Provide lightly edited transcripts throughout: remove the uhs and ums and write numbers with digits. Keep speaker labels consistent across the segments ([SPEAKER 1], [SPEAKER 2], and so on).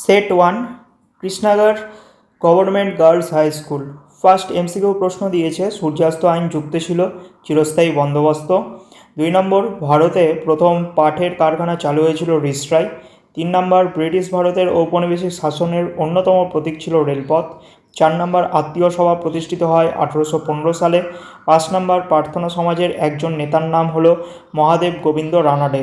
[SPEAKER 1] Set 1 Krishnanagar government girls high school. First MCQ প্রশ্ন দিয়েছে, সূর্যাস্ত আইন যুক্ত ছিল চিরস্থায়ী বন্দোবস্ত। 2 নম্বর, ভারতে প্রথম পাটের কারখানা চালু হয়েছিল রিসরায়। 3 নম্বর, ব্রিটিশ ভারতের ঔপনিবেশিক শাসনের অন্যতম প্রতীক ছিল রেলপথ। 4 নম্বর, আত্মীয় সভা প্রতিষ্ঠিত হয় 1815 সালে। 5 নম্বর, প্রার্থনা সমাজের একজন নেতার নাম হলো মহাদেব গোবিন্দ রানাডে।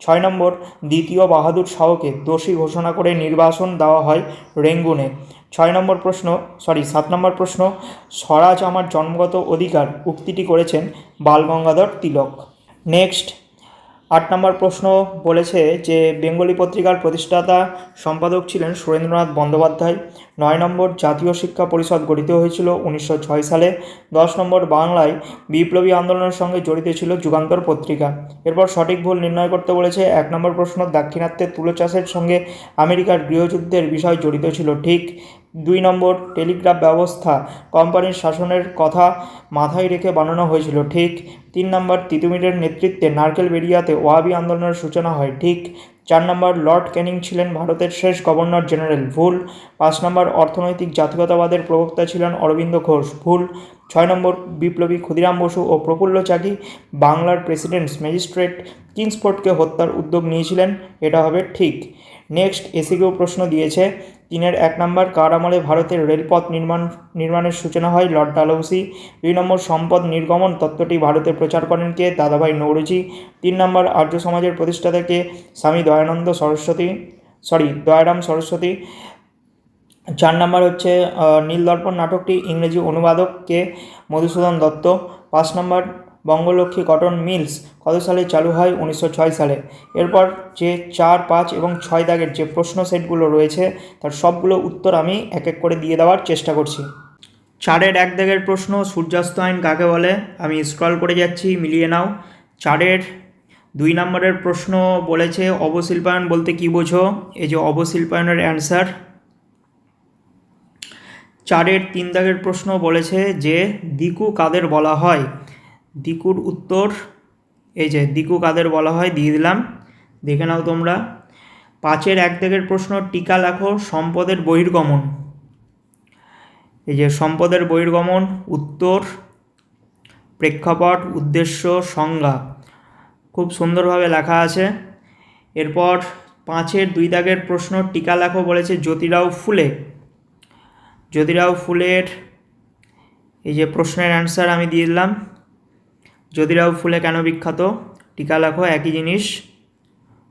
[SPEAKER 1] 6 নম্বর, দ্বিতীয় বাহাদুর শাহকে দোষী ঘোষণা করে নির্বাসন দেওয়া হয় রেঙ্গুনে। 7 নম্বর প্রশ্ন, স্বরাজ আমার জন্মগত অধিকার উক্তিটি করেছেন বালগঙ্গাধর তিলক। নেক্সট 8 নম্বর প্রশ্ন বলেছে যে বেঙ্গলি পত্রিকার প্রতিষ্ঠাতা সম্পাদক ছিলেন সুরেন্দ্রনাথ বন্দ্যোপাধ্যায়। 9 নম্বর, জাতীয় শিক্ষা পরিষদ গঠিত হয়েছিল 1906 সালে। 10 নম্বর, বাংলায় বিপ্লবী আন্দোলনের সঙ্গে জড়িত ছিল যুগান্তর পত্রিকা। এরপর সঠিক ভুল নির্ণয় করতে বলেছে। 1 নম্বর প্রশ্ন, দাক্ষিণাত্যে তুলো চাষের সঙ্গে আমেরিকার গৃহযুদ্ধের বিষয় জড়িত ছিল, ঠিক। 2 নম্বর, টেলিগ্রাফ ব্যবস্থা কোম্পানির শাসনের কথা মাথায় রেখে বানানো হয়েছিল, ঠিক। 3 নম্বর, তিতুমিরের নেতৃত্বে নারকেলবেড়িয়াতে ওয়াহাবি আন্দোলনের সূচনা হয়, ঠিক। 4 নম্বর, লর্ড ক্যানিং ছিলেন ভারতের শেষ গভর্নর জেনারেল, ভুল। 5 নম্বর, অর্থনৈতিক জাতীয়তাবাদের প্রবক্তা ছিলেন অরবিন্দ ঘোষ, ভুল। 6 নম্বর, বিপ্লবী ক্ষুদিরাম বসু ও প্রফুল্ল চাকি বাংলার প্রেসিডেন্টস ম্যাজিস্ট্রেট কিংসফোর্ডকে হত্যার উদ্যোগ নিয়েছিলেন, এটা হবে ঠিক। নেক্সট এসিকিউ প্রশ্ন দিয়েছে, 3-এর 1 নম্বর, কার আমলে ভারতের রেলপথ নির্মাণের সূচনা হয়, লর্ড ডালহৌসি। 2 নম্বর, সম্পদ নির্গমন তত্ত্বটি ভারতে প্রচার করেন কে, দাদাভাই নৌরোজি। 3 নম্বর, আর্য সমাজের প্রতিষ্ঠাতা কে, স্বামী দয়ারাম সরস্বতী। 4 নম্বর হচ্ছে নীলদর্পণ নাটকটি ইংরেজি অনুবাদক কে, মধুসূদন দত্ত। 5 নম্বর, বঙ্গলক্ষ্মী কটন মিলস কত সালে চালু হয়, 1906 সালে। এরপর যে 4, 5 এবং 6 দাগের যে প্রশ্ন সেটগুলো রয়েছে তার সবগুলো উত্তর আমি এক এক করে দিয়ে দেওয়ার চেষ্টা করছি। 4-এর 1 দাগের প্রশ্ন, সূর্যাস্ত আইন কাকে বলে, আমি স্ক্রল করে যাচ্ছি, মিলিয়ে নাও। 4-এর 2 নম্বরের প্রশ্ন বলেছে অবশিল্পায়ন বলতে কি বোঝো, এই যে অবশিল্পায়নের অ্যান্সার। 4-এর 3 দাগের প্রশ্ন বলেছে যে দিকু কাদের বলা হয়, দিকুর উত্তর এই যে দিকু কাদের বলা হয় দিয়ে দিলাম, দেখে নাও তোমরা। 5-এর 1 দাগের প্রশ্ন, টিকা লেখো সম্পদের বহির্গমন, এই যে সম্পদের বহির্গমন, উত্তর প্রেক্ষাপট, উদ্দেশ্য, সংজ্ঞা, খুব সুন্দরভাবে লেখা আছে। এরপর 5-এর 2 দাগের প্রশ্ন, টিকা লেখো বলেছে জ্যোতিরাও ফুলে, জ্যোতিরাও ফুলের এই যে প্রশ্নের অ্যান্সার আমি দিয়ে দিলাম। জ্যোতিরাও ফুলে কেন বিখ্যাত, টিকা লেখো, একই জিনিস,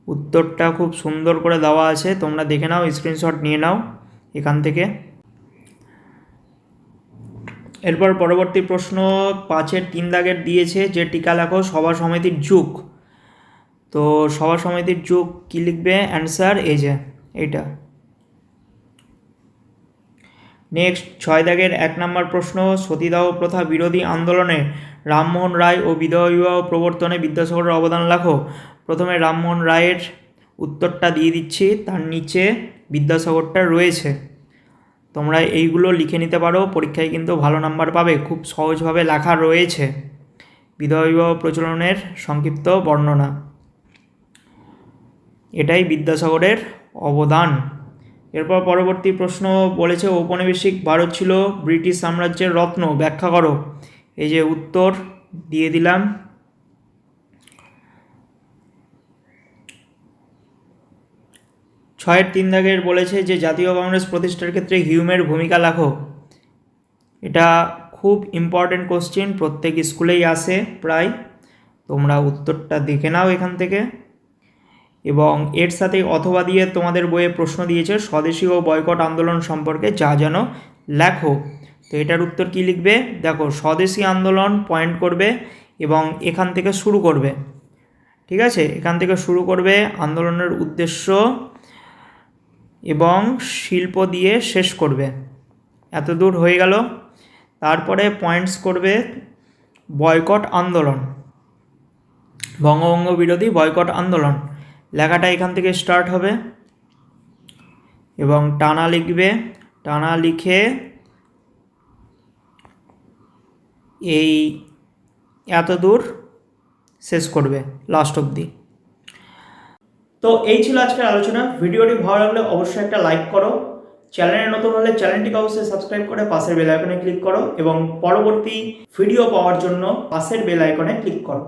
[SPEAKER 1] উত্তরটা খুব সুন্দর করে দেওয়া আছে, তোমরা দেখে নাও, স্ক্রিনশট নিয়ে নাও এখান থেকে। এরপর পরবর্তী প্রশ্ন 5-এর 3 দাগের দিয়েছে যে টিকা লেখো সভা সমিতির যুগ, তো সভা সমিতির যুগ কী লিখবে, অ্যান্সার এই যে এইটা। নেক্সট 6 দাগের 1 নম্বর প্রশ্ন, সতীদাহ প্রথা বিরোধী আন্দোলনে রামমোহন রায় ও বিধবা বিবাহ প্রবর্তনে বিদ্যাসাগরের অবদান লেখো। প্রথমে রামমোহন রায়ের উত্তরটা দিয়ে দিচ্ছি, তার নিচে বিদ্যাসাগরটা রয়েছে, তোমরা এইগুলো লিখে নিতে পারো, পরীক্ষায় কিন্তু ভালো নাম্বার পাবে, খুব সহজভাবে লেখা রয়েছে বিধবা বিবাহ প্রচলনের সংক্ষিপ্ত বর্ণনা, এটাই বিদ্যাসাগরের অবদান। এরপর পরবর্তী প্রশ্ন বলেছে ঔপনিবেশিক ভারত ছিল ব্রিটিশ সাম্রাজ্যের রত্ন, ব্যাখ্যা করো, এই যে উত্তর দিয়ে দিলাম। 6-এর 3 দাগের বলেছে যে জাতীয় কংগ্রেস প্রতিষ্ঠার ক্ষেত্রে হিউমের ভূমিকা লেখো, এটা খুব ইম্পর্টেন্ট কোশ্চেন, প্রত্যেক স্কুলেই আসে প্রায়, তোমরা উত্তরটা দেখে নাও এখান থেকে। এবং এর সাথে অথবা দিয়ে তোমাদের বইয়ে প্রশ্ন দিয়েছে স্বদেশী ও বয়কট আন্দোলন সম্পর্কে যা যেন লেখো, তো এটার উত্তর কি লিখবে, দেখো স্বদেশী আন্দোলন পয়েন্ট করবে এবং এখান থেকে শুরু করবে, ঠিক আছে, এখান থেকে শুরু করবে, আন্দোলনের উদ্দেশ্য এবং শিল্প দিয়ে শেষ করবে, এত দূর হয়ে গেল। তারপরে পয়েন্টস করবে বয়কট আন্দোলন, বঙ্গভঙ্গ বিরোধী বয়কট আন্দোলন, লেখাটা এখান থেকে স্টার্ট হবে এবং টানা লিখবে, টানা লিখে এই এত দূর শেষ করবে লাস্ট অবধি। তো এই ছিল আজকের আলোচনা। ভিডিওটি ভালো লাগলে অবশ্যই একটা লাইক করো, চ্যানেলে নতুন হলে চ্যানেলটিকে অবশ্যই সাবস্ক্রাইব করে পাশের বেল আইকনে ক্লিক করো এবং পরবর্তী ভিডিও পাওয়ার জন্য পাশের বেল আইকনে ক্লিক করো।